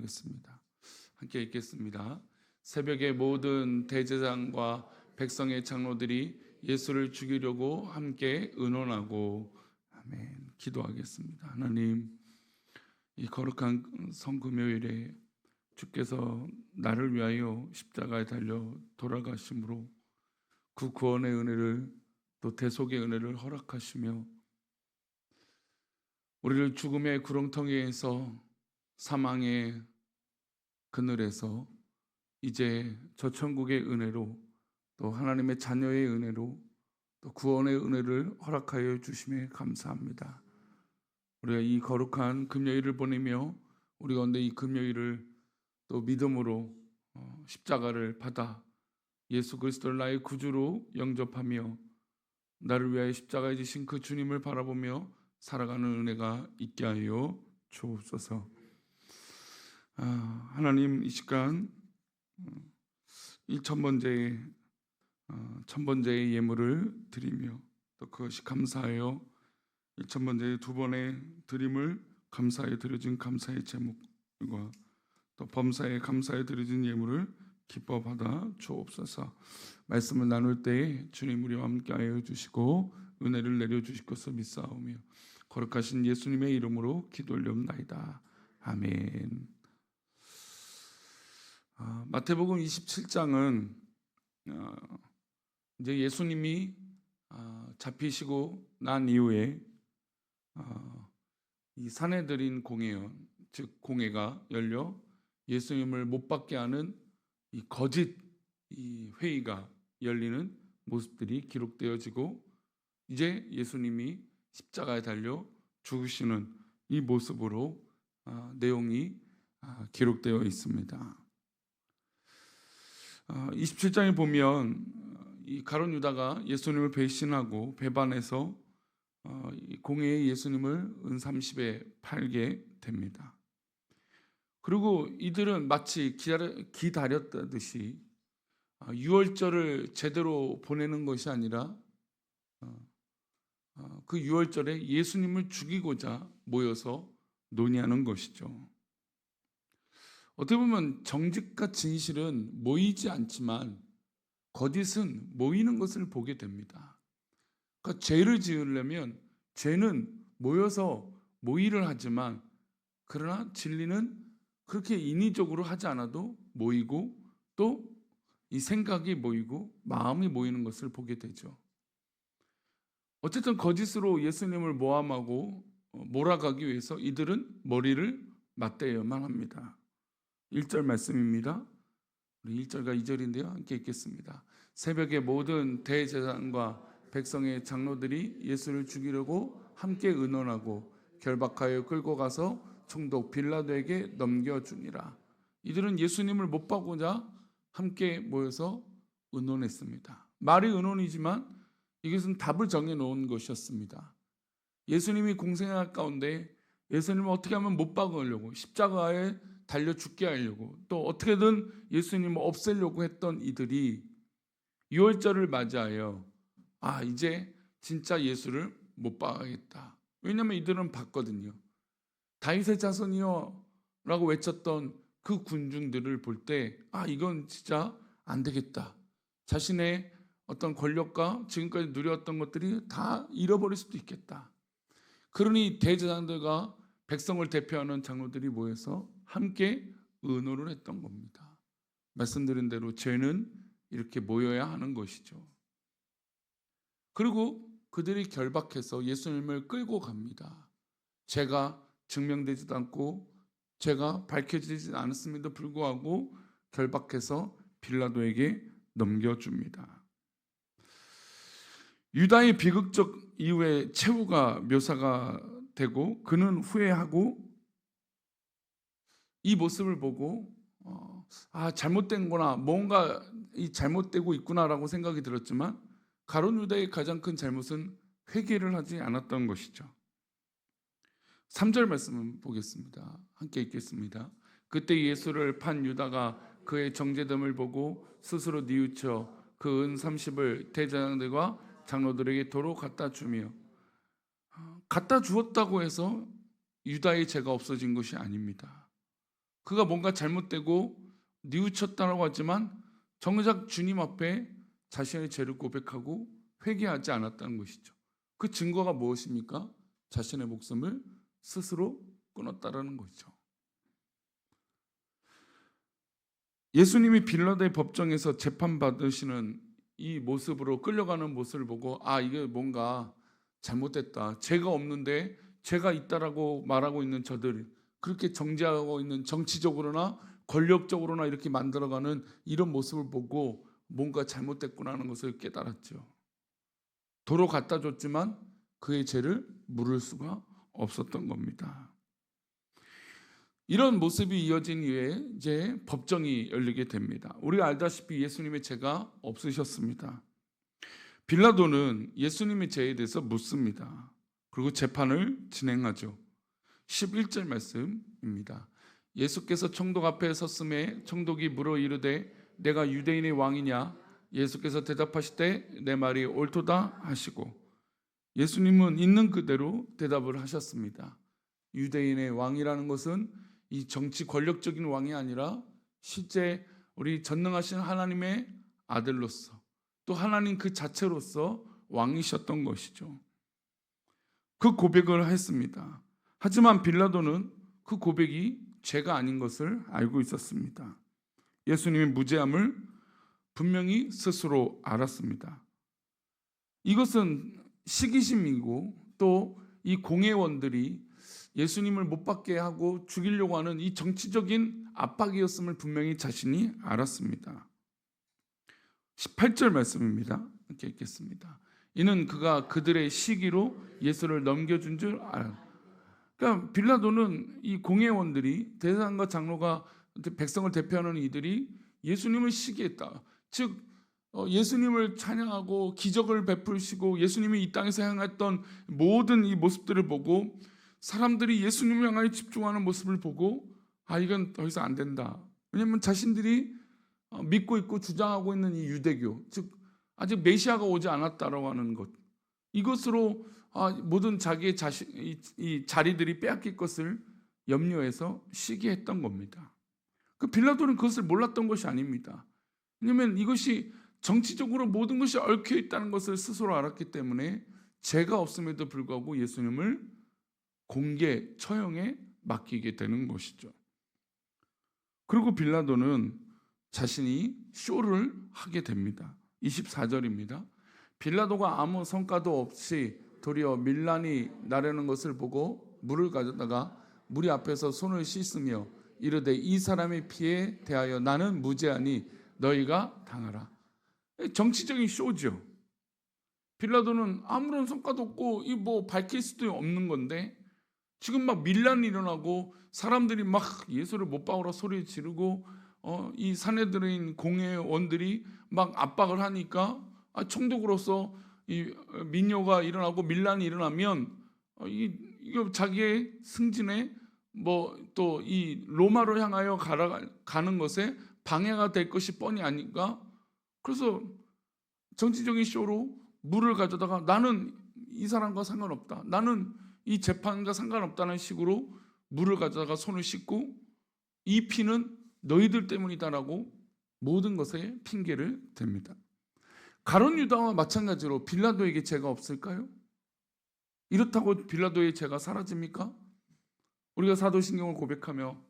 기도하겠습니다. 함께 읽겠습니다. 새벽에 모든 대제사장과 백성의 장로들이 예수를 죽이려고 함께 의논하고, 아멘. 기도하겠습니다. 하나님, 이 거룩한 성금요일에 주께서 나를 위하여 십자가에 달려 돌아가심으로 그 구원의 은혜를, 또 대속의 은혜를 허락하시며 우리를 죽음의 구렁텅이에서, 사망의 그늘에서 이제 저 천국의 은혜로, 또 하나님의 자녀의 은혜로, 또 구원의 은혜를 허락하여 주심에 감사합니다. 우리가 이 거룩한 금요일을 보내며 우리 가운데 이 금요일을 또 믿음으로 십자가를 받아 예수 그리스도를 나의 구주로 영접하며 나를 위하여 십자가에 지신 그 주님을 바라보며 살아가는 은혜가 있게 하여 주옵소서. 하나님, 이 시간 천번제의 예물을 드리며 또 그것이 감사하여 천번제의 두 번의 드림을 감사하여 드려진 감사의 제목과 또 범사에 감사하여 드려진 예물을 기뻐 받아 주옵소서. 말씀을 나눌 때에 주님 우리와 함께하여 주시고 은혜를 내려주실 것을 믿사오며 거룩하신 예수님의 이름으로 기도 올려옵나이다. 아멘. 마태복음 27장은 이제 예수님이 잡히시고 난 이후에 이 산헤드린 공회원, 즉 공회가 열려 예수님을 못 받게 하는 이 거짓 이 회의가 열리는 모습들이 기록되어지고, 이제 예수님이 십자가에 달려 죽으시는 이 모습으로 내용이 기록되어 있습니다. 27장에 보면 이 가룟 유다가 예수님을 배신하고 배반해서 공회에 예수님을 은 30에 팔게 됩니다. 그리고 이들은 마치 기다렸다듯이 유월절을 제대로 보내는 것이 아니라 그 유월절에 예수님을 죽이고자 모여서 논의하는 것이죠. 어떻게 보면 정직과 진실은 모이지 않지만 거짓은 모이는 것을 보게 됩니다. 그러니까 죄를 지으려면 죄는 모여서 모의를 하지만, 그러나 진리는 그렇게 인위적으로 하지 않아도 모이고, 또 이 생각이 모이고 마음이 모이는 것을 보게 되죠. 어쨌든 거짓으로 예수님을 모함하고 몰아가기 위해서 이들은 머리를 맞대야만 합니다. 1절 말씀입니다. 우리 1절과 2절인데요. 함께 읽겠습니다. 새벽에 모든 대제사장과 백성의 장로들이 예수를 죽이려고 함께 의논하고 결박하여 끌고 가서 총독 빌라도에게 넘겨주니라. 이들은 예수님을 못 박고자 함께 모여서 의논했습니다. 말이 의논이지만 이것은 답을 정해놓은 것이었습니다. 예수님이 공생활 가운데 예수님을 어떻게 하면 못 박으려고, 십자가에 달려 죽게 하려고, 또 어떻게든 예수님을 없애려고 했던 이들이 유월절을 맞이하여 이제 진짜 예수를 못 박아야겠다. 왜냐하면 이들은 봤거든요. 다윗의 자손이여 라고 외쳤던 그 군중들을 볼 때 이건 진짜 안 되겠다. 자신의 어떤 권력과 지금까지 누렸던 것들이 다 잃어버릴 수도 있겠다. 그러니 대제사장들과 백성을 대표하는 장로들이 모여서 함께 의논을 했던 겁니다. 말씀드린 대로 죄는 이렇게 모여야 하는 것이죠. 그리고 그들이 결박해서 예수님을 끌고 갑니다. 죄가 증명되지도 않고 죄가 밝혀지지 않았음에도 불구하고 결박해서 빌라도에게 넘겨줍니다. 유다의 비극적 이후에 최후가 묘사가 되고, 그는 후회하고 이 모습을 보고 잘못된구나, 뭔가 잘못되고 있구나라고 생각이 들었지만, 가룟 유다의 가장 큰 잘못은 회개를 하지 않았던 것이죠. 3절 말씀을 보겠습니다. 함께 읽겠습니다. 그때 예수를 판 유다가 그의 정죄됨을 보고 스스로 뉘우쳐 그 은 30을 대제사장들과 장로들에게 도로 갖다 주며, 갖다 주었다고 해서 유다의 죄가 없어진 것이 아닙니다. 그가 뭔가 잘못되고 뉘우쳤다라고 하지만 정작 주님 앞에 자신의 죄를 고백하고 회개하지 않았다는 것이죠. 그 증거가 무엇입니까? 자신의 목숨을 스스로 끊었다라는 것이죠. 예수님이 빌라도의 법정에서 재판받으시는 이 모습으로 끌려가는 모습을 보고 이게 뭔가 잘못됐다. 죄가 없는데 죄가 있다라고 말하고 있는 저들, 그렇게 정죄하고 있는 정치적으로나 권력적으로나 이렇게 만들어가는 이런 모습을 보고 뭔가 잘못됐구나 하는 것을 깨달았죠. 도로 갖다 줬지만 그의 죄를 물을 수가 없었던 겁니다. 이런 모습이 이어진 이후에 이제 법정이 열리게 됩니다. 우리가 알다시피 예수님의 죄가 없으셨습니다. 빌라도는 예수님의 죄에 대해서 묻습니다. 그리고 재판을 진행하죠. 11절 말씀입니다. 예수께서 총독 앞에 섰음에 총독이 물어 이르되 내가 유대인의 왕이냐? 예수께서 대답하시되 내 말이 옳도다 하시고, 예수님은 있는 그대로 대답을 하셨습니다. 유대인의 왕이라는 것은 이 정치 권력적인 왕이 아니라 실제 우리 전능하신 하나님의 아들로서, 또 하나님 그 자체로서 왕이셨던 것이죠. 그 고백을 했습니다. 하지만 빌라도는 그 고백이 죄가 아닌 것을 알고 있었습니다. 예수님의 무죄함을 분명히 스스로 알았습니다. 이것은 시기심이고 또 이 공회원들이 예수님을 못 받게 하고 죽이려고 하는 이 정치적인 압박이었음을 분명히 자신이 알았습니다. 18절 말씀입니다. 이렇게 읽겠습니다. 이는 그가 그들의 시기로 예수를 넘겨준 줄 알아. 그러니까 빌라도는 이 공회원들이, 대제사장과 장로가 백성을 대표하는 이들이 예수님을 시기했다. 즉 예수님을 찬양하고 기적을 베푸시고 예수님이 이 땅에서 행했던 모든 이 모습들을 보고 사람들이 예수님을 향하여 집중하는 모습을 보고 이건 더 이상 안 된다. 왜냐하면 자신들이 믿고 있고 주장하고 있는 이 유대교, 즉 아직 메시아가 오지 않았다라고 하는 것, 이것으로 모든 자기의 이 자리들이 빼앗길 것을 염려해서 시기했던 겁니다. 그 빌라도는 그것을 몰랐던 것이 아닙니다. 왜냐하면 이것이 정치적으로 모든 것이 얽혀 있다는 것을 스스로 알았기 때문에 죄가 없음에도 불구하고 예수님을 공개 처형에 맡기게 되는 것이죠. 그리고 빌라도는 자신이 쇼를 하게 됩니다. 24절입니다. 빌라도가 아무 성과도 없이 도리어 밀란이 나르는 것을 보고 물을 가져다가 무리 앞에서 손을 씻으며 이르되 이 사람의 피에 대하여 나는 무죄하니 너희가 당하라. 정치적인 쇼죠. 빌라도는 아무런 성과도 없고 밝힐 수도 없는 건데 지금 막 밀란이 일어나고 사람들이 막 예수를 못 박으라 소리 지르고 이 산헤드린 공회원들이 막 압박을 하니까 총독으로서 이 민요가 일어나고 밀란이 일어나면 이거 자기의 승진에 또 이 로마로 향하여 가는 것에 방해가 될 것이 뻔히 아닌가. 그래서 정치적인 쇼로 물을 가져다가 나는 이 사람과 상관없다, 나는 이 재판과 상관없다는 식으로 물을 가져다가 손을 씻고 이 피는 너희들 때문이다라고 모든 것에 핑계를 댑니다. 가룟 유다와 마찬가지로 빌라도에게 죄가 없을까요? 이렇다고 빌라도의 죄가 사라집니까? 우리가 사도신경을 고백하며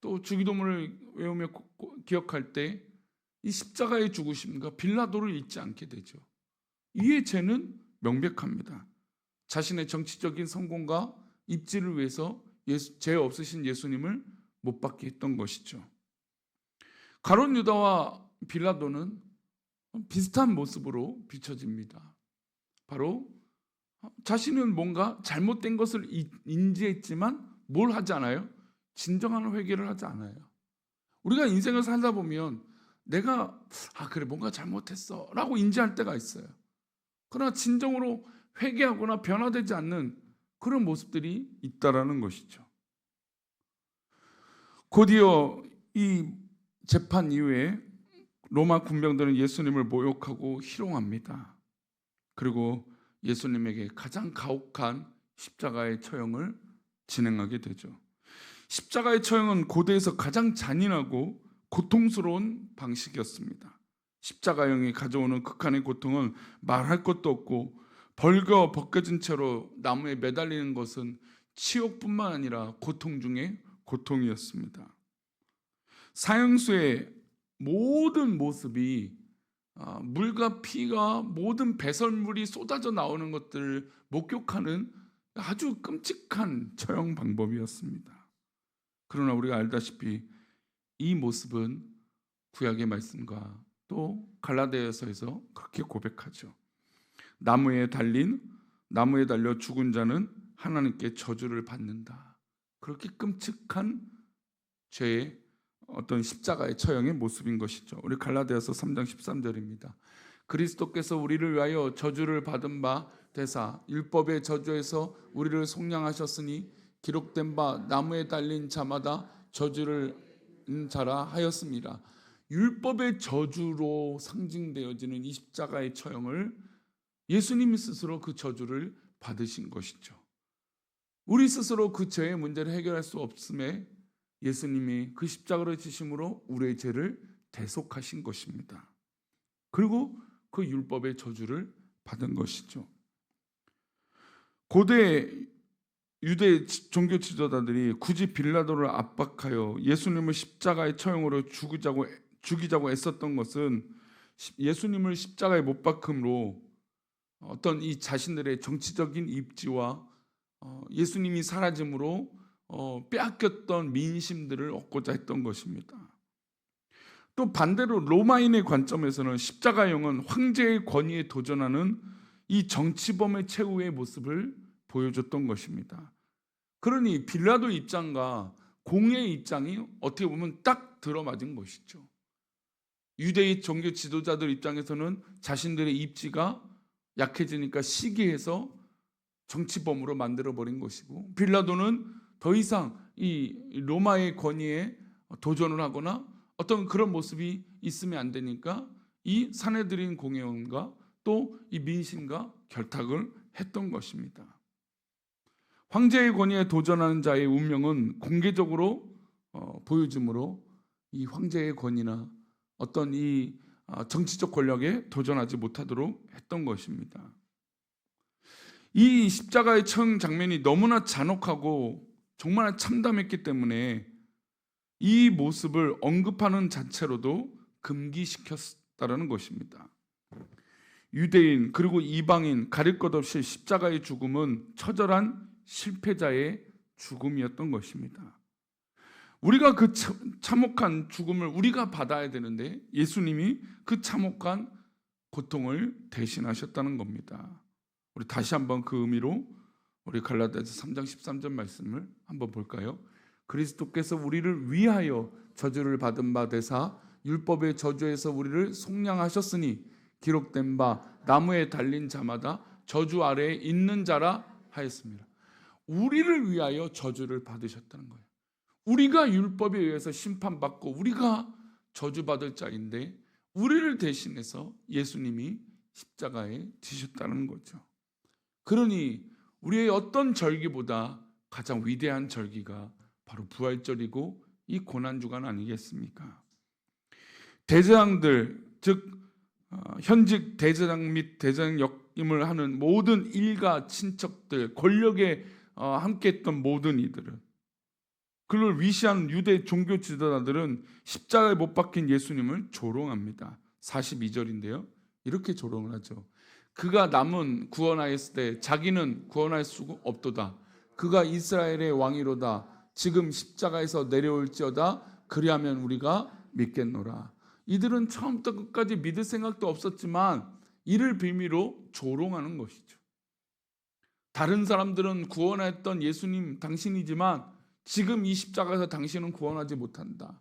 또 주기도문을 외우며 기억할 때 이 십자가의 죽으심과 빌라도를 잊지 않게 되죠. 이의 죄는 명백합니다. 자신의 정치적인 성공과 입지를 위해서 죄 없으신 예수님을 못 받게 했던 것이죠. 가룟 유다와 빌라도는 비슷한 모습으로 비춰집니다. 바로 자신은 뭔가 잘못된 것을 인지했지만 뭘 하지 않아요? 진정한 회개를 하지 않아요. 우리가 인생을 살다 보면 내가 그래 뭔가 잘못했어 라고 인지할 때가 있어요. 그러나 진정으로 회개하거나 변화되지 않는 그런 모습들이 있다라는 것이죠. 곧이어 이 재판 이후에 로마 군병들은 예수님을 모욕하고 희롱합니다. 그리고 예수님에게 가장 가혹한 십자가의 처형을 진행하게 되죠. 십자가의 처형은 고대에서 가장 잔인하고 고통스러운 방식이었습니다. 십자가형이 가져오는 극한의 고통은 말할 것도 없고, 벌거 벗겨진 채로 나무에 매달리는 것은 치욕뿐만 아니라 고통 중에 고통이었습니다. 사형수의 모든 모습이 물과 피가 모든 배설물이 쏟아져 나오는 것들을 목격하는 아주 끔찍한 처형 방법이었습니다. 그러나 우리가 알다시피 이 모습은 구약의 말씀과 또 갈라디아서에서 그렇게 고백하죠. 나무에 달려 죽은 자는 하나님께 저주를 받는다. 그렇게 끔찍한 죄의 어떤 십자가의 처형의 모습인 것이죠. 우리 갈라디아서 3장 13절입니다. 그리스도께서 우리를 위하여 저주를 받은 바 되사 율법의 저주에서 우리를 속량하셨으니 기록된 바 나무에 달린 자마다 저주를 자라 하였습니다. 율법의 저주로 상징되어지는 이 십자가의 처형을 예수님이 스스로 그 저주를 받으신 것이죠. 우리 스스로 그 죄의 문제를 해결할 수 없음에 예수님이 그 십자가를 지심으로 우리의 죄를 대속하신 것입니다. 그리고 그 율법의 저주를 받은 것이죠. 고대 유대 종교 지도자들이 굳이 빌라도를 압박하여 예수님을 십자가의 처형으로 죽이자고 애썼던 것은 예수님을 십자가에 못 박음으로 어떤 이 자신들의 정치적인 입지와 예수님이 사라짐으로 빼앗겼던 민심들을 얻고자 했던 것입니다. 또 반대로 로마인의 관점에서는 십자가형은 황제의 권위에 도전하는 이 정치범의 최후의 모습을 보여줬던 것입니다. 그러니 빌라도 입장과 공의 입장이 어떻게 보면 딱 들어맞은 것이죠. 유대의 종교 지도자들 입장에서는 자신들의 입지가 약해지니까 시기해서 정치범으로 만들어버린 것이고, 빌라도는 더 이상 이 로마의 권위에 도전을 하거나 어떤 그런 모습이 있으면 안 되니까 이 사내들인 공회원과 또 이 민심과 결탁을 했던 것입니다. 황제의 권위에 도전하는 자의 운명은 공개적으로 보여줌으로 이 황제의 권위나 어떤 이 정치적 권력에 도전하지 못하도록 했던 것입니다. 이 십자가의 처형 장면이 너무나 잔혹하고 정말 참담했기 때문에 이 모습을 언급하는 자체로도 금기시켰다는 것입니다. 유대인 그리고 이방인 가릴 것 없이 십자가의 죽음은 처절한 실패자의 죽음이었던 것입니다. 우리가 그 참혹한 죽음을 우리가 받아야 되는데 예수님이 그 참혹한 고통을 대신하셨다는 겁니다. 우리 다시 한번 그 의미로 우리 갈라디아서 3장 13절 말씀을 한번 볼까요? 그리스도께서 우리를 위하여 저주를 받은 바 되사 율법의 저주에서 우리를 속량하셨으니 기록된 바 나무에 달린 자마다 저주 아래에 있는 자라 하였습니다. 우리를 위하여 저주를 받으셨다는 거예요. 우리가 율법에 의해서 심판받고 우리가 저주받을 자인데 우리를 대신해서 예수님이 십자가에 지셨다는 거죠. 그러니 우리의 어떤 절기보다 가장 위대한 절기가 바로 부활절이고 이 고난주간 아니겠습니까? 대제사장들, 즉 현직 대제사장 및 대제사장 역임을 하는 모든 일가 친척들, 권력에 함께했던 모든 이들은, 그를 위시한 유대 종교 지도자들은 십자가에 못 박힌 예수님을 조롱합니다. 42절인데요. 이렇게 조롱을 하죠. 그가 남은 구원하였을 때 자기는 구원할 수 없도다. 그가 이스라엘의 왕이로다. 지금 십자가에서 내려올지어다. 그리하면 우리가 믿겠노라. 이들은 처음부터 끝까지 믿을 생각도 없었지만 이를 빌미로 조롱하는 것이죠. 다른 사람들은 구원했던 예수님 당신이지만 지금 이 십자가에서 당신은 구원하지 못한다.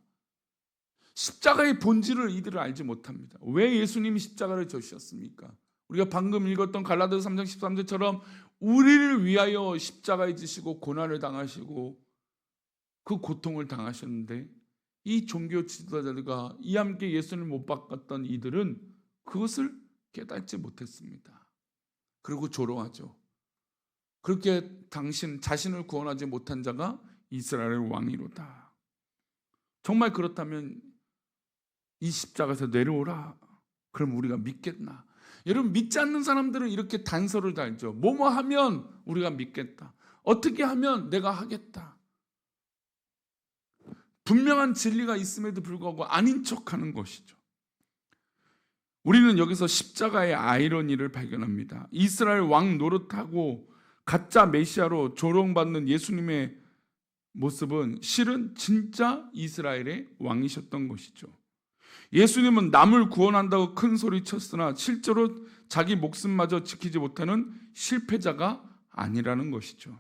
십자가의 본질을 이들은 알지 못합니다. 왜 예수님이 십자가를 져주셨습니까? 우리가 방금 읽었던 갈라디아서 3장 13절처럼 우리를 위하여 십자가에 지시고 고난을 당하시고 그 고통을 당하셨는데 이 종교 지도자들과 이와 함께 예수님을 못 박았던 이들은 그것을 깨닫지 못했습니다. 그리고 조롱하죠. 그렇게 자신을 구원하지 못한 자가 이스라엘의 왕이로다. 정말 그렇다면 이 십자가에서 내려오라. 그럼 우리가 믿겠나? 여러분, 믿지 않는 사람들은 이렇게 단서를 달죠. 뭐뭐 하면 우리가 믿겠다. 어떻게 하면 내가 하겠다. 분명한 진리가 있음에도 불구하고 아닌 척하는 것이죠. 우리는 여기서 십자가의 아이러니를 발견합니다. 이스라엘 왕 노릇하고 가짜 메시아로 조롱받는 예수님의 모습은 실은 진짜 이스라엘의 왕이셨던 것이죠. 예수님은 남을 구원한다고 큰 소리 쳤으나 실제로 자기 목숨마저 지키지 못하는 실패자가 아니라는 것이죠.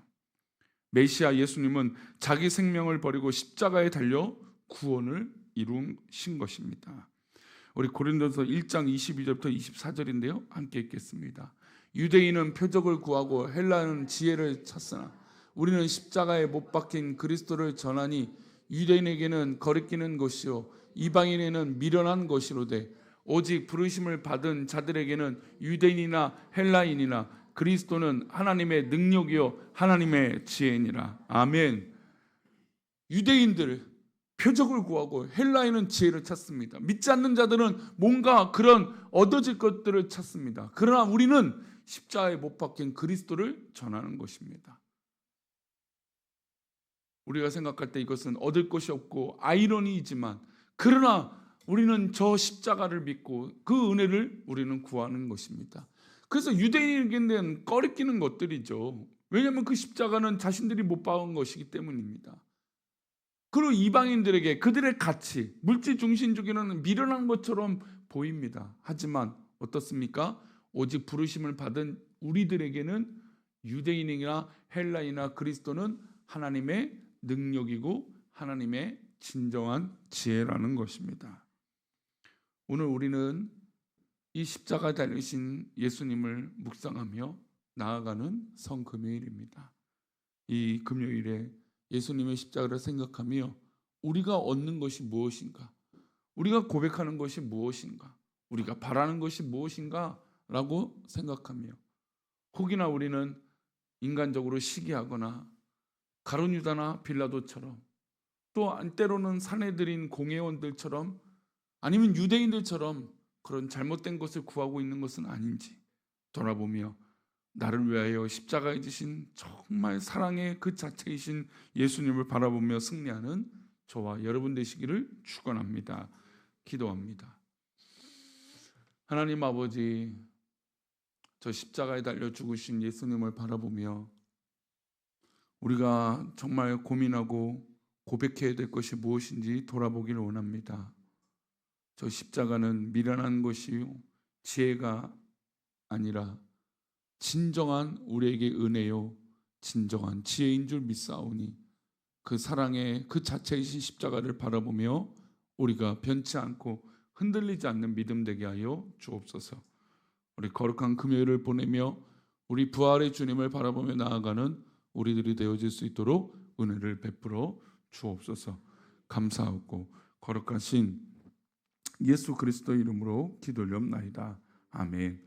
메시아 예수님은 자기 생명을 버리고 십자가에 달려 구원을 이루신 것입니다. 우리 고린도서 1장 22절부터 24절인데요. 함께 읽겠습니다. 유대인은 표적을 구하고 헬라는 지혜를 찾으나 우리는 십자가에 못 박힌 그리스도를 전하니 유대인에게는 거리끼는 것이요 이방인에게는 미련한 것이로되 오직 부르심을 받은 자들에게는 유대인이나 헬라인이나 그리스도는 하나님의 능력이요 하나님의 지혜니라. 아멘. 유대인들 표적을 구하고 헬라인은 지혜를 찾습니다. 믿지 않는 자들은 뭔가 그런 얻어질 것들을 찾습니다. 그러나 우리는 십자가에 못 박힌 그리스도를 전하는 것입니다. 우리가 생각할 때 이것은 얻을 것이 없고 아이러니이지만 그러나 우리는 저 십자가를 믿고 그 은혜를 우리는 구하는 것입니다. 그래서 유대인에게는 꺼리끼는 것들이죠. 왜냐하면 그 십자가는 자신들이 못 박은 것이기 때문입니다. 그리고 이방인들에게 그들의 가치, 물질 중심주의는 미련한 것처럼 보입니다. 하지만 어떻습니까? 오직 부르심을 받은 우리들에게는 유대인이나 헬라이나 그리스도는 하나님의 능력이고 하나님의 진정한 지혜라는 것입니다. 오늘 우리는 이 십자가 달리신 예수님을 묵상하며 나아가는 성금요일입니다. 이 금요일에 예수님의 십자가를 생각하며 우리가 얻는 것이 무엇인가? 우리가 고백하는 것이 무엇인가? 우리가 바라는 것이 무엇인가? 라고 생각하며 혹이나 우리는 인간적으로 시기하거나 가룟 유다나 빌라도처럼 또 때로는 사내들인 공회원들처럼 아니면 유대인들처럼 그런 잘못된 것을 구하고 있는 것은 아닌지 돌아보며 나를 위하여 십자가에 지신 정말 사랑의 그 자체이신 예수님을 바라보며 승리하는 저와 여러분 되시기를 축원합니다. 기도합니다. 하나님 아버지, 저 십자가에 달려 죽으신 예수님을 바라보며 우리가 정말 고민하고 고백해야 될 것이 무엇인지 돌아보기를 원합니다. 저 십자가는 미련한 것이요 지혜가 아니라 진정한 우리에게 은혜요 진정한 지혜인 줄 믿사오니 그 사랑의 그 자체이신 십자가를 바라보며 우리가 변치 않고 흔들리지 않는 믿음 되게 하여 주옵소서. 우리 거룩한 금요일을 보내며 우리 부활의 주님을 바라보며 나아가는 우리들이 되어질 수 있도록 은혜를 베풀어 주옵소서. 감사하고 거룩하신 예수 그리스도 이름으로 기도올리옵나이다. 아멘.